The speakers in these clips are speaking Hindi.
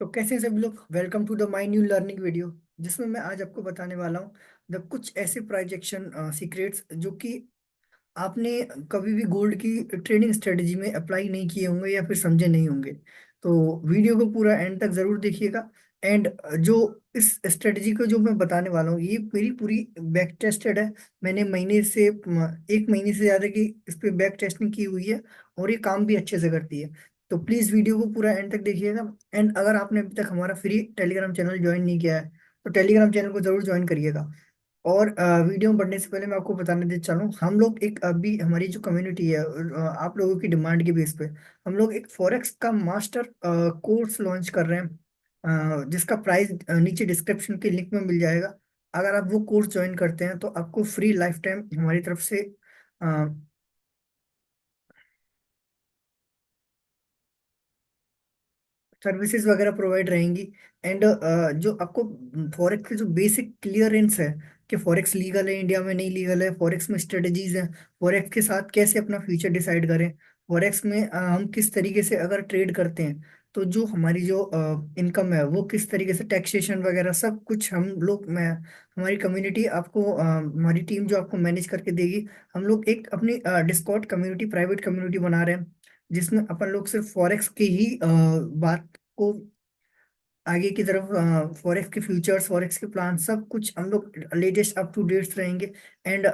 तो कैसे हैं सभी लोग। Welcome to the my new learning video, जिसमें मैं आज आपको बताने वाला हूँ द कुछ ऐसे प्राइजेक्शन सीक्रेट्स जो कि आपने कभी भी गोल्ड की ट्रेडिंग स्ट्रेटजी में अप्लाई नहीं किए होंगे या फिर समझे नहीं होंगे। तो वीडियो को पूरा एंड तक जरूर देखिएगा। एंड जो इस स्ट्रेटजी को जो मैं बताने वाला हूँ, ये मेरी पूरी बैक टेस्टेड है। मैंने महीने से 1 महीने से ज्यादा की इस पे बैक टेस्टिंग की हुई है और ये काम भी अच्छे से करती है। तो प्लीज वीडियो को पूरा एंड तक देखिएगा। एंड अगर आपने अभी तक हमारा फ्री टेलीग्राम चैनल ज्वाइन नहीं किया है तो टेलीग्राम चैनल को जरूर ज्वाइन करिएगा। और वीडियो में बढ़ने से पहले मैं आपको बताने दे चलूँ, हम लोग एक अभी हमारी जो कम्युनिटी है, आप लोगों की डिमांड के बेस पे हम लोग एक फॉरेक्स का मास्टर कोर्स लॉन्च कर रहे हैं, जिसका प्राइस नीचे डिस्क्रिप्शन के लिंक में मिल जाएगा। अगर आप वो कोर्स ज्वाइन करते हैं तो आपको फ्री लाइफ टाइम हमारी तरफ से सर्विसेज वगैरह प्रोवाइड रहेंगी। एंड जो आपको फॉरेक्स के जो बेसिक क्लियरेंस है कि फॉरेक्स लीगल है इंडिया में, नहीं लीगल है, फॉरेक्स में स्ट्रेटजीज हैं, फॉरेक्स के साथ कैसे अपना फ्यूचर डिसाइड करें, फॉरेक्स में हम किस तरीके से अगर ट्रेड करते हैं तो जो हमारी जो इनकम है वो किस तरीके से, टैक्सेशन वगैरह सब कुछ हम लोग, मैं हमारी कम्युनिटी आपको हमारी टीम जो आपको मैनेज करके देगी। हम लोग एक अपनी डिस्कॉर्ड कम्युनिटी, प्राइवेट कम्युनिटी बना रहे हैं, जिसमें अपन लोग सिर्फ फॉरेक्स की ही बात को आगे की तरफ, फॉरेक्स के फ्यूचर्स, फॉरेक्स के प्लान, सब कुछ हम लोग लेटेस्ट अप टू डेट्स रहेंगे। एंड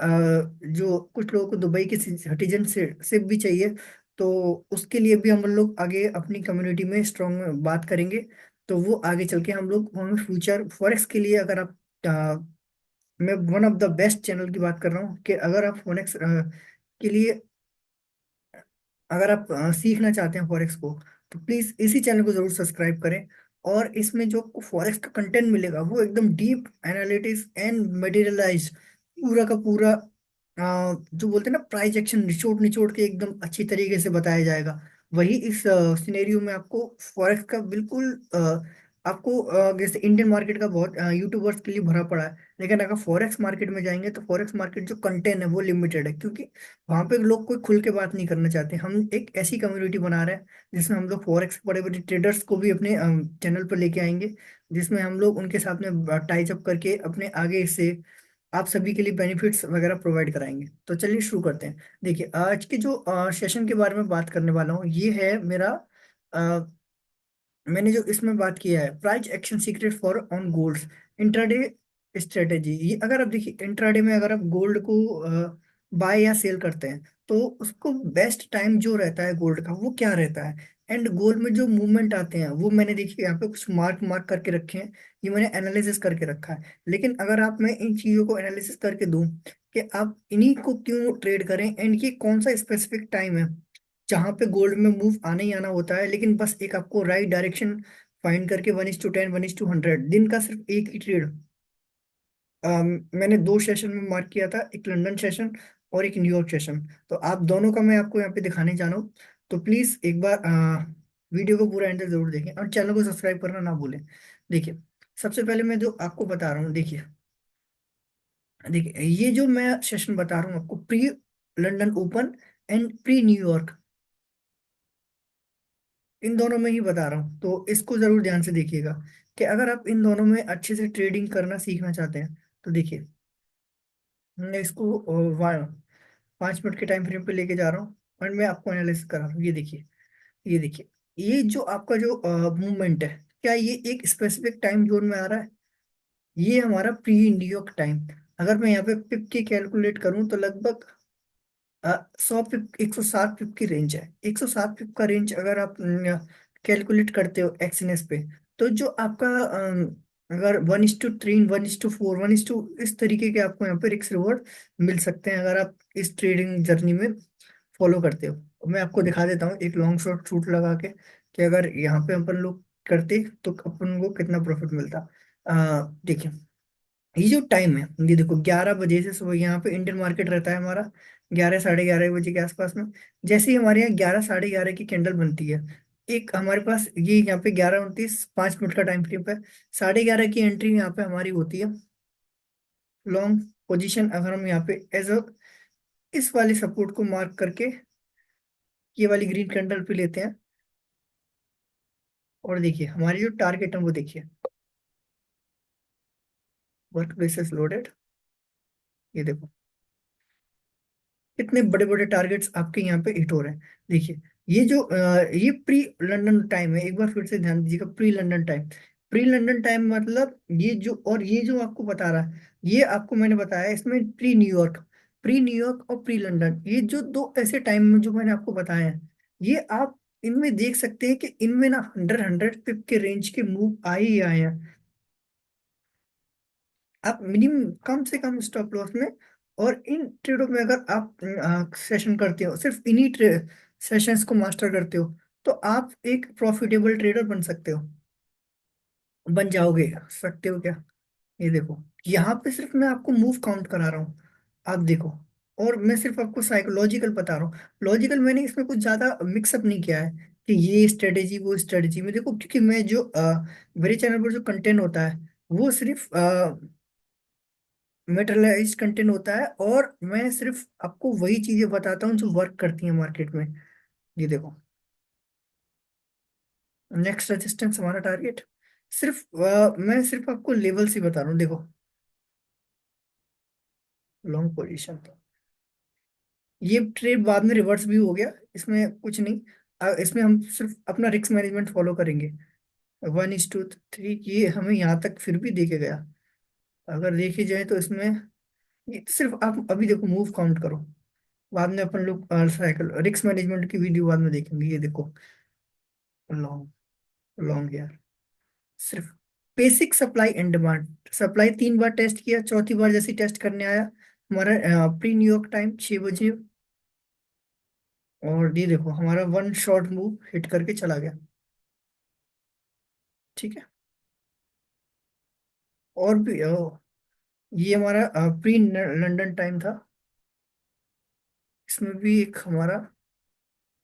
जो कुछ लोगों को दुबई के सिटीजन से भी चाहिए, तो उसके लिए भी हम लोग आगे अपनी कम्युनिटी में स्ट्रॉन्ग बात करेंगे। तो वो आगे चल के हम फ्यूचर फॉरेक्स के लिए, अगर आप मैं one of the best channel की बात कर रहा हूँ कि अगर आप फॉरेक्स के लिए, अगर आप सीखना चाहते हैं फॉरेक्स को, तो प्लीज इसी चैनल को जरूर सब्सक्राइब करें। और इसमें जो आपको फॉरेक्स का कंटेंट मिलेगा वो एकदम डीप एनालिटिक्स एंड मटेरियलाइज, पूरा का पूरा जो बोलते हैं ना प्राइस एक्शन, निचोड़ निचोड़ के एकदम अच्छी तरीके से बताया जाएगा। वही इस सिनेरियो में आपको फॉरेक्स का बिल्कुल आपको जैसे इंडियन मार्केट का बहुत यूट्यूबर्स के लिए भरा पड़ा है, लेकिन अगर फॉरेक्स मार्केट में जाएंगे तो फॉरेक्स मार्केट जो कंटेंट है वो लिमिटेड है, क्योंकि वहां पे लोग कोई खुल के बात नहीं करना चाहते। हम एक ऐसी कम्युनिटी बना रहे हैं जिसमें हम लोग फॉरेक्स बड़े बड़े ट्रेडर्स को भी अपने चैनल पर लेके आएंगे, जिसमें हम लोग उनके साथ में टाइज अप करके अपने आगे से आप सभी के लिए बेनिफिट्स वगैरह प्रोवाइड कराएंगे। तो चलिए शुरू करते हैं। देखिए, आज के जो सेशन के बारे में बात करने वाला हूँ, ये है मेरा मैंने जो इसमें बात किया है, price action secret for on golds intraday strategy. ये अगर आप देखिए, इंट्राडे में अगर आप गोल्ड को बाय या सेल करते हैं तो उसको बेस्ट टाइम जो रहता है गोल्ड का वो क्या रहता है, एंड गोल्ड में जो मूवमेंट आते हैं वो मैंने देखिए यहाँ पे कुछ मार्क मार्क करके रखे हैं। ये मैंने एनालिसिस करके रखा है। लेकिन अगर आप, मैं इन चीजों को एनालिसिस करके दूं कि आप इन्हीं को क्यों ट्रेड करें, एंड ये कौन सा स्पेसिफिक टाइम है जहां पे गोल्ड में मूव आना ही आना होता है, लेकिन बस एक आपको राइट डायरेक्शन फाइंड करके 1:10, 1:100 दिन का सिर्फ एक ही ट्रेड। मैंने 2 सेशन में मार्क किया था, एक लंदन सेशन और एक न्यूयॉर्क सेशन। तो आप दोनों का मैं आपको यहाँ पे दिखाने जा रहा हूँ। तो प्लीज एक बार वीडियो को पूरा एंड तक जरूर देखें और चैनल को सब्सक्राइब करना ना भूलें। देखिए, सबसे पहले मैं जो आपको बता रहा हूँ, देखिए देखिए ये जो मैं सेशन बता रहा हूँ आपको, pre London Open and pre New York, इन दोनों में ही बता रहा हूँ, तो इसको जरूर ध्यान से देखिएगा कि अगर आप इन दोनों में अच्छे से ट्रेडिंग करना सीखना चाहते हैं तो देखिए, मैं इसको 5 मिनट के टाइम फ्रेम पे लेके जा रहा हूँ और मैं आपको एनालिसिस करा रहा हूँ। ये देखिए, ये देखिए, ये जो आपका जो मूवमेंट है, क्या ये एक स्पेसिफिक टाइम जोन में आ रहा है? ये हमारा प्री न्यूयॉर्क टाइम। अगर मैं यहाँ पे पिप की कैलकुलेट करूँ तो लगभग 100 पिप, 107 पिप की रेंज है। 107 पिप का रेंज अगर आप कैलकुलेट करते हो एक्सनेस पे, तो जो आपका अगर 1:3, 1:4, 1:, इस तरीके के आपको यहाँ पे रिस्क रिवॉर्ड मिल सकते हैं अगर आप इस ट्रेडिंग जर्नी में फॉलो करते हो। मैं आपको दिखा देता हूँ एक लॉन्ग शॉर्ट शूट लगा के कि अगर यहाँ पे अपन लोग करते तो अपन को कितना प्रॉफिट मिलता। देखिए, ये जो टाइम है, ये देखो 11 बजे से सुबह यहाँ पे इंडियन मार्केट रहता है हमारा 11, 11:30 बजे के आसपास में। जैसे ही हमारे यहाँ 11, 11:30 की कैंडल बनती है, एक हमारे पास ये यहाँ पे 11:29, 5 मिनट का टाइम फ्रेम है। 11:30 की एंट्री यहाँ पे हमारी होती है लॉन्ग पोजीशन। अगर हम यहाँ पे एज अ इस वाले सपोर्ट को मार्क करके ये वाली ग्रीन कैंडल पे लेते हैं, और देखिए हमारी जो टारगेट है वो देखिए, वर्क बेसिस लोडेड, ये देखो कितने बड़े बड़े टारगेट्स आपके यहाँ पे हिट हो रहे हैं। देखिए ये जो ये प्री लंदन टाइम है, एक बार फिर से ध्यान दीजिएगा, pre London time. Pre London time मतलब ये जो, और ये जो आपको बता रहा है, ये आपको मैंने बताया इसमें प्री न्यूयॉर्क, प्री न्यूयॉर्क और प्री लंदन, ये जो दो ऐसे टाइम में जो मैंने आपको बताया है, ये आप इनमें देख सकते हैं कि इनमें ना 100 पिप के रेंज के मूव आए ही आए हैं। आप मिनिमम कम से कम स्टॉप लॉस में, और इन ट्रेडों में अगर आप सेशन करते हो, सिर्फ इन्हीं सेशंस को मास्टर करते हो, तो आप एक प्रॉफिटेबल ट्रेडर बन सकते हो, बन जाओगे, सकते हो क्या। ये देखो यहाँ पे सिर्फ मैं आपको मूव काउंट करा रहा हूँ, आप देखो, और मैं सिर्फ आपको साइकोलॉजिकल बता रहा हूँ। लॉजिकल मैंने इसमें कुछ ज्यादा मिक्सअप नहीं किया है कि ये स्ट्रेटेजी वो स्ट्रेटेजी में देखो, क्योंकि मैं जो मेरे चैनल पर जो कंटेंट होता है वो सिर्फ मेटरलाइज कंटेंट होता है, और मैं सिर्फ आपको वही चीजें बताता हूँ जो वर्क करती हैं मार्केट में। ये देखो नेक्स्ट रेजिस्टेंस हमारा टारगेट, सिर्फ मैं सिर्फ आपको लेवल ही बता रहा हूँ, देखो लॉन्ग पोजीशन, तो ये ट्रेड बाद में रिवर्स भी हो गया, इसमें कुछ नहीं। इसमें हम सिर्फ अपना रिस्क मैनेजमेंट फॉलो करेंगे। 1:3 ये हमें यहाँ तक फिर भी देके गया, अगर देखे जाए तो इसमें ये सिर्फ आप अभी देखो मूव काउंट करो, बाद में अपन लोग साइकिल रिस्क मैनेजमेंट की वीडियो बाद में देखेंगे। ये देखो लॉन्ग, लॉन्ग यार, सिर्फ basic supply and demand, supply 3 बार टेस्ट किया, चौथी बार जैसे टेस्ट करने आया हमारा प्री न्यूयॉर्क टाइम 6 बजे, और ये देखो हमारा वन शॉट मूव हिट करके चला गया। ठीक है, और भी ये हमारा प्री लंदन टाइम था, इसमें भी एक हमारा,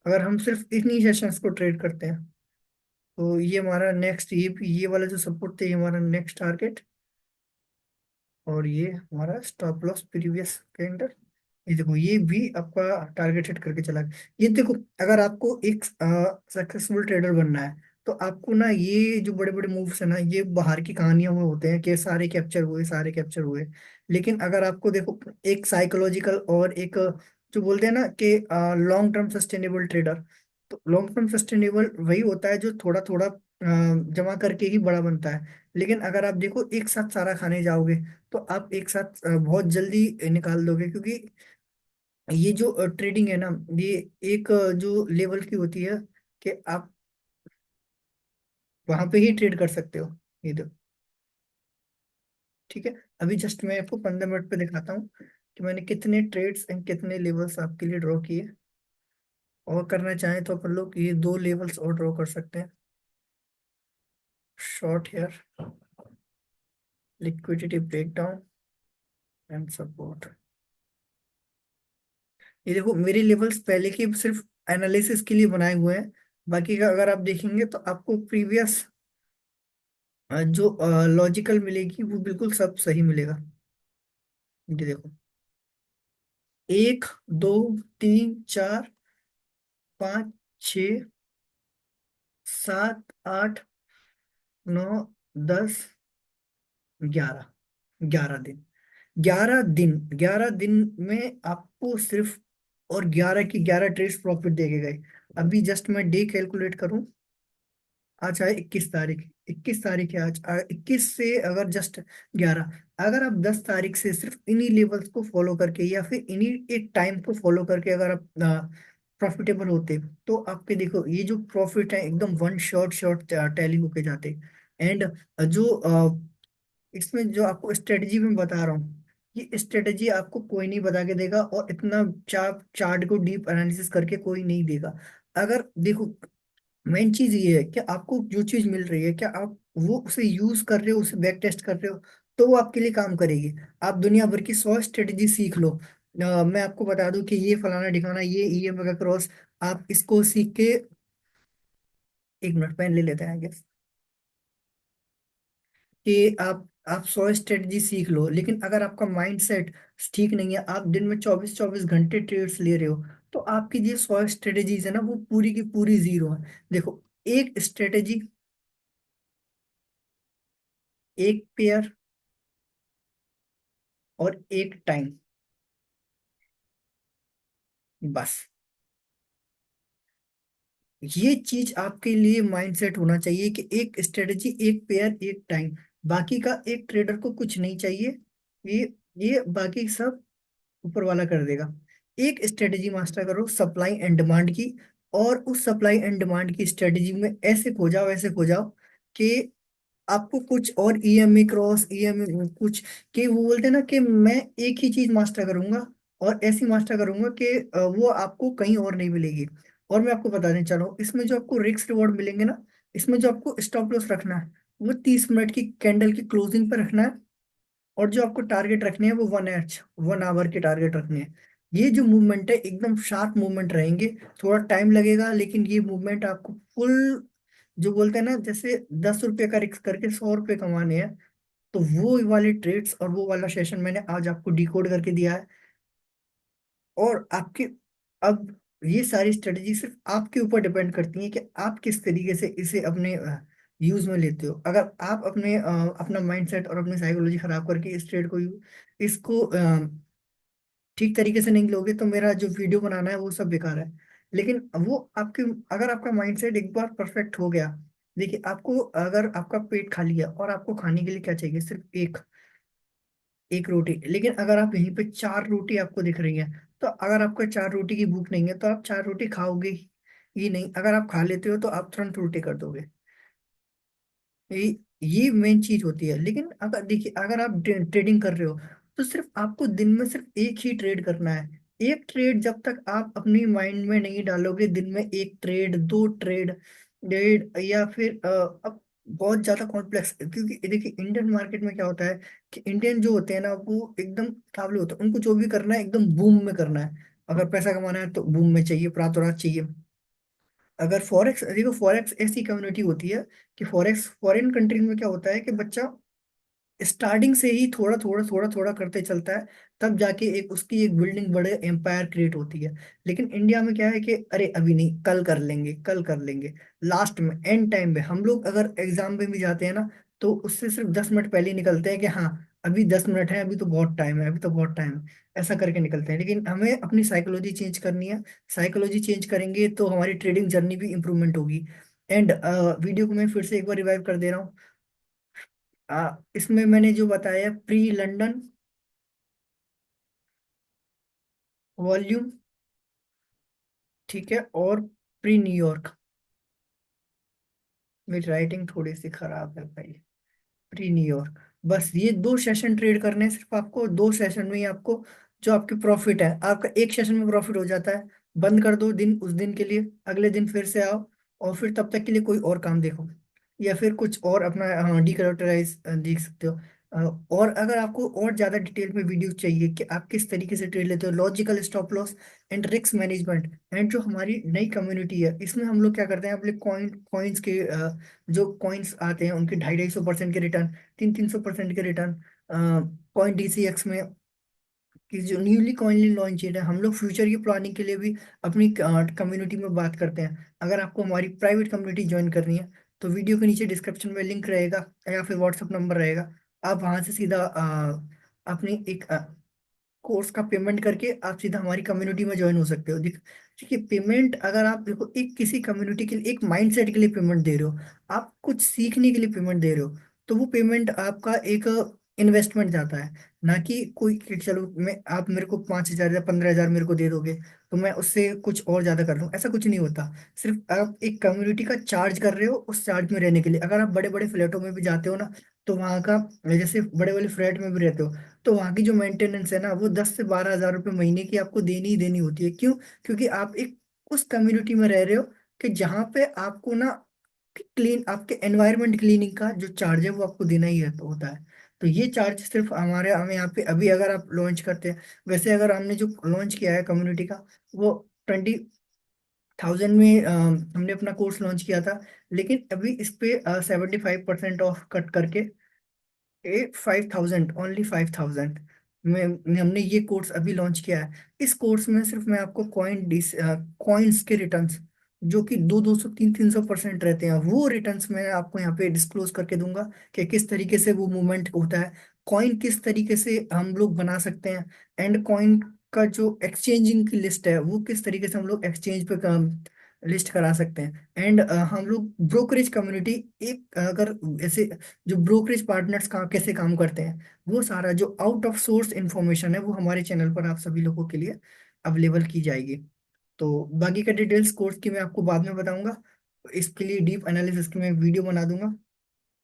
अगर हम सिर्फ इन्हीं सेशंस को ट्रेड करते हैं, तो ये हमारा नेक्स्ट, ये वाला जो सपोर्ट थे ये हमारा नेक्स्ट टारगेट, और ये हमारा स्टॉप लॉस प्रीवियस कैंडल। ये देखो ये भी आपका टारगेट हिट करके चला गया। ये देखो अगर आपको एक सक्सेसफुल ट्रेडर बनना है, तो आपको ना ये जो बड़े बड़े मूव्स है ना, ये बाहर की कहानियों में होते हैं कि सारे कैप्चर हुए, सारे कैप्चर हुए। लेकिन अगर आपको देखो एक साइकोलॉजिकल और एक जो बोलते हैं ना कि लॉन्ग टर्म सस्टेनेबल ट्रेडर, तो लॉन्ग टर्म सस्टेनेबल वही होता है जो थोड़ा थोड़ा जमा करके ही बड़ा बनता है। लेकिन अगर आप देखो एक साथ सारा खाने जाओगे, तो आप एक साथ बहुत जल्दी निकाल दोगे, क्योंकि ये जो ट्रेडिंग है ना, ये एक जो लेवल की होती है कि आप वहां पे ही ट्रेड कर सकते हो। ये दो, ठीक है, अभी जस्ट मैं आपको 15 मिनट पे दिखाता हूँ कि मैंने कितने ट्रेड्स एंड कितने लेवल्स आपके लिए ड्रॉ किए। और करना चाहें तो अपन लोग ये 2 लेवल्स और ड्रॉ कर सकते हैं। Short here, liquidity breakdown and support. ये देखो मेरे लेवल्स पहले के सिर्फ एनालिसिस के लिए बनाए हुए हैं, बाकी का अगर आप देखेंगे तो आपको प्रीवियस जो लॉजिकल मिलेगी वो बिल्कुल सब सही मिलेगा। ये देखो 1, 2, 3, 4, 5, 6, 7, 8, 9, 10, 11 दिन, 11 दिन, 11 दिन में आपको सिर्फ, और 11 की 11 ट्रेस प्रॉफिट देके गए। अभी जस्ट मैं डे कैलकुलेट करूं, आज है 21 तारीख, 21 तारीख है आज, 21 से अगर जस्ट 11, अगर आप 10 तारीख से सिर्फ इन्हीं लेवल्स को फॉलो करके या फिर इन्हीं एक टाइम को फॉलो करके अगर आप प्रॉफिटेबल होते, तो आपके देखो ये जो प्रॉफिट है एकदम वन शॉट शॉट टैली होके जाते। एंड जो इसमें जो आपको स्ट्रेटजी में बता रहा हूँ, ये स्ट्रेटजी आपको कोई नहीं बता के देगा, और इतना चार्ट को डीप एनालिसिस करके कोई नहीं देगा। अगर देखो मेन चीज ये है कि आपको जो चीज मिल रही है, क्या आप वो उसे यूज कर रहे हो, उसे बैक टेस्ट कर रहे हो, तो वो आपके लिए काम करेगी। आप दुनिया भर की 100 स्ट्रेटेजी सीख लो, मैं आपको बता दूं कि ये फलाना ठिकाना, ये ईएमए का क्रॉस, आप इसको सीख के, 1 मिनट पेन ले लेते हैं आगे, कि आप 100 स्ट्रेटजी सीख लो, लेकिन अगर आपका माइंड सेट ठीक नहीं है, आप दिन में 24 24 घंटे ट्रेड्स ले रहे हो, तो आपकी जो 100 स्ट्रेटेजीज है ना वो पूरी की पूरी जीरो है। देखो एक स्ट्रेटेजी एक पेयर और एक टाइम, बस। ये चीज आपके लिए माइंडसेट होना चाहिए कि एक स्ट्रेटजी, एक पेयर, एक टाइम, बाकी का एक ट्रेडर को कुछ नहीं चाहिए। ये ये बाकी सब ऊपर वाला कर देगा। एक स्ट्रेटजी मास्टर करो सप्लाई एंड डिमांड की, और उस सप्लाई एंड डिमांड की स्ट्रेटजी में ऐसे खो जाओ, ऐसे खो जाओ कि आपको कुछ और ईएमए क्रॉस, ईएमए कुछ, कि वो बोलते हैं ना कि मैं एक ही चीज मास्टर करूंगा, और ऐसी मास्टर करूंगा कि वो आपको कहीं और नहीं मिलेगी। और मैं आपको बताने चला, इसमें जो आपको रिस्क रिवॉर्ड मिलेंगे ना, इसमें जो आपको स्टॉप लॉस रखना है वो 30 मिनट की कैंडल की क्लोजिंग पर रखना है, और जो आपको टारगेट रखने हैं वो 1 एच, 1 आवर के टारगेट रखने हैं। ये जो मूवमेंट है एकदम शार्प मूवमेंट रहेंगे। थोड़ा टाइम लगेगा, लेकिन ये मूवमेंट आपको फुल, जो बोलते हैं ना जैसे 10 रुपए का रिस्क करके 100 रुपए कमाने हैं, तो वो वाले ट्रेड्स और वो वाला सेशन मैंने आज आपको डिकोड करके दिया है। और आपके, अब ये सारी स्ट्रेटजी सिर्फ आपके ऊपर डिपेंड करती है कि आप किस तरीके से इसे अपने यूज में लेते हो। अगर आप अपना माइंडसेट और अपनी साइकोलॉजी खराब करके इस ट्रेड को इसको ठीक तरीके से नहीं लोगे, तो मेरा जो वीडियो बनाना है वो सब बेकार है। लेकिन वो आपके, अगर आपका माइंडसेट एक बार परफेक्ट हो गया, देखिए आपको, अगर आपका पेट खाली है और आपको खाने के लिए क्या चाहिए, सिर्फ एक एक रोटी, लेकिन अगर आप यहीं पे 4 रोटी आपको दिख रही है, तो अगर आपको 4 रोटी की भूख नहीं है तो आप 4 रोटी खाओगे ही नहीं। अगर आप खा लेते हो तो आप तुरंत उल्टी कर दोगे। ये मेन चीज होती है। लेकिन अगर देखिए, अगर आप ट्रेडिंग कर रहे हो, तो सिर्फ आपको दिन में सिर्फ एक ही ट्रेड करना है। एक ट्रेड जब तक आप अपनी माइंड में नहीं डालोगे, दिन में एक ट्रेड, दो ट्रेड, डेढ़, या फिर अब बहुत ज्यादा कॉम्प्लेक्स, क्योंकि देखिए इंडियन मार्केट में क्या होता है कि इंडियन जो होते हैं ना वो एकदम काबले होते हैं, उनको जो भी करना है एकदम बूम में करना है। अगर पैसा कमाना है तो बूम में चाहिए, रातों रात चाहिए। अगर फॉरेक्स, देखो फॉरेक्स ऐसी कम्युनिटी होती है कि फॉरेक्स, फॉरेन कंट्रीज में क्या होता है कि बच्चा स्टार्टिंग से ही थोड़ा थोड़ा थोड़ा थोड़ा करते चलता है, तब जाके एक उसकी एक बिल्डिंग, बड़े एम्पायर क्रिएट होती है। लेकिन इंडिया में क्या है कि अरे अभी नहीं, कल कर लेंगे, कल कर लेंगे, लास्ट में एंड टाइम पे हम लोग अगर एग्जाम में भी जाते हैं ना, तो उससे सिर्फ 10 मिनट पहले ही निकलते हैं कि हाँ अभी 10 मिनट है, अभी तो बहुत टाइम है, अभी तो बहुत टाइम है, ऐसा करके निकलते हैं। लेकिन हमें अपनी साइकोलॉजी चेंज करनी है। साइकोलॉजी चेंज करेंगे तो हमारी ट्रेडिंग जर्नी भी इंप्रूवमेंट होगी। एंड वीडियो को मैं फिर से एक बार रिवाइव कर दे रहा हूँ। इसमें मैंने जो बताया, प्री लंदन वॉल्यूम, ठीक है, और प्री न्यूयॉर्क। मेरी राइटिंग थोड़ी सी खराब है भाई। प्री न्यूयॉर्क, बस ये 2 सेशन ट्रेड करने हैं सिर्फ आपको। 2 सेशन में ही आपको जो आपके प्रॉफिट है, आपका एक सेशन में प्रॉफिट हो जाता है। बंद कर दो दिन, उस दिन के लिए, अगले दिन फिर से आओ, और फिर तब तक के लिए कोई और काम देखो, या फिर कुछ और अपना डीकैरेक्टराइज देख सकते हो। और अगर आपको और ज्यादा डिटेल में वीडियो चाहिए कि आप किस तरीके से ट्रेड लेते हो, logical stop loss and risk management, and जो हमारी नई कम्युनिटी है, इसमें हम लोग क्या करते हैं, अपने कॉइन्स के जो कॉइन्स आते हैं उनके 250-250% के रिटर्न, 300-300% के रिटर्न, कॉइन डीसीएक्स में, कि जो न्यूली कॉइन लॉन्च है, हम लोग फ्यूचर की प्लानिंग के लिए भी अपनी कम्युनिटी में बात करते हैं। अगर आपको हमारी प्राइवेट कम्युनिटी ज्वाइन करनी है, तो वीडियो के नीचे डिस्क्रिप्शन में लिंक रहेगा, या फिर व्हाट्सएप नंबर रहेगा। आप वहां से सीधा अपनी एक कोर्स का पेमेंट करके आप सीधा हमारी कम्युनिटी में ज्वाइन हो सकते हो। देखिए पेमेंट, अगर आप देखो, एक किसी कम्युनिटी के लिए, एक माइंडसेट के लिए पेमेंट दे रहे हो, आप कुछ सीखने के लिए पेमेंट दे रहे हो, तो वो पेमेंट आपका एक इन्वेस्टमेंट जाता है। ना कि कोई कि चलो मैं, आप मेरे को 5,000 या 15,000 मेरे को दे दोगे तो मैं उससे कुछ और ज्यादा कर लूँ, ऐसा कुछ नहीं होता। सिर्फ आप एक कम्युनिटी का चार्ज कर रहे हो, उस चार्ज में रहने के लिए। अगर आप बड़े बड़े फ्लैटों में भी जाते हो ना, तो वहाँ का, जैसे बड़े बड़े फ्लैट में भी रहते हो, तो वहाँ की जो मेंटेनेंस है ना, वो 10 से 12 हज़ार रुपये महीने की आपको देनी ही देनी होती है। क्यों? क्योंकि आप एक उस कम्युनिटी में रह रहे हो कि जहाँ पे आपको ना क्लीन, आपके एनवायरनमेंट क्लीनिंग का जो चार्ज है वो आपको देना ही है, तो होता है। तो ये चार्ज सिर्फ हमारे, हमें यहाँ पे अभी अगर आप लॉन्च करते हैं, वैसे अगर हमने जो लॉन्च किया है कम्युनिटी का, वो 20,000 में हमने अपना कोर्स लॉन्च किया था। लेकिन अभी इस पे 75% ऑफ कट करके 5,000, ओनली 5,000 में हमने ये कोर्स अभी लॉन्च किया है। इस कोर्स में सिर्फ मैं आपको कॉइन्स के रिटर्न्स जो कि 200 200 300% रहते हैं, वो रिटर्न्स मैं आपको यहाँ पे डिस्क्लोज करके दूंगा कि किस तरीके से वो मूवमेंट होता है, कॉइन किस तरीके से हम लोग बना सकते हैं, एंड कॉइन का जो एक्सचेंजिंग की लिस्ट है वो किस तरीके से हम लोग एक्सचेंज पे लिस्ट करा सकते हैं। एंड हम लोग ब्रोकरेज कम्युनिटी, एक अगर ऐसे जो ब्रोकरेज पार्टनर्स का कैसे काम करते हैं, वो सारा जो आउट ऑफ सोर्स इंफॉर्मेशन है वो हमारे चैनल पर आप सभी लोगों के लिए अवेलेबल की जाएगी। तो बाकी का डिटेल्स कोर्स की मैं आपको बाद में बताऊंगा। इसके लिए डीप एनालिसिस की मैं वीडियो बना दूंगा।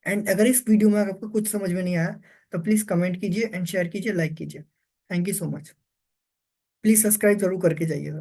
एंड अगर इस वीडियो में आपको कुछ समझ में नहीं आया तो प्लीज कमेंट कीजिए एंड शेयर कीजिए, लाइक कीजिए। Thank you so much. Please subscribe जरूर करके जाइएगा।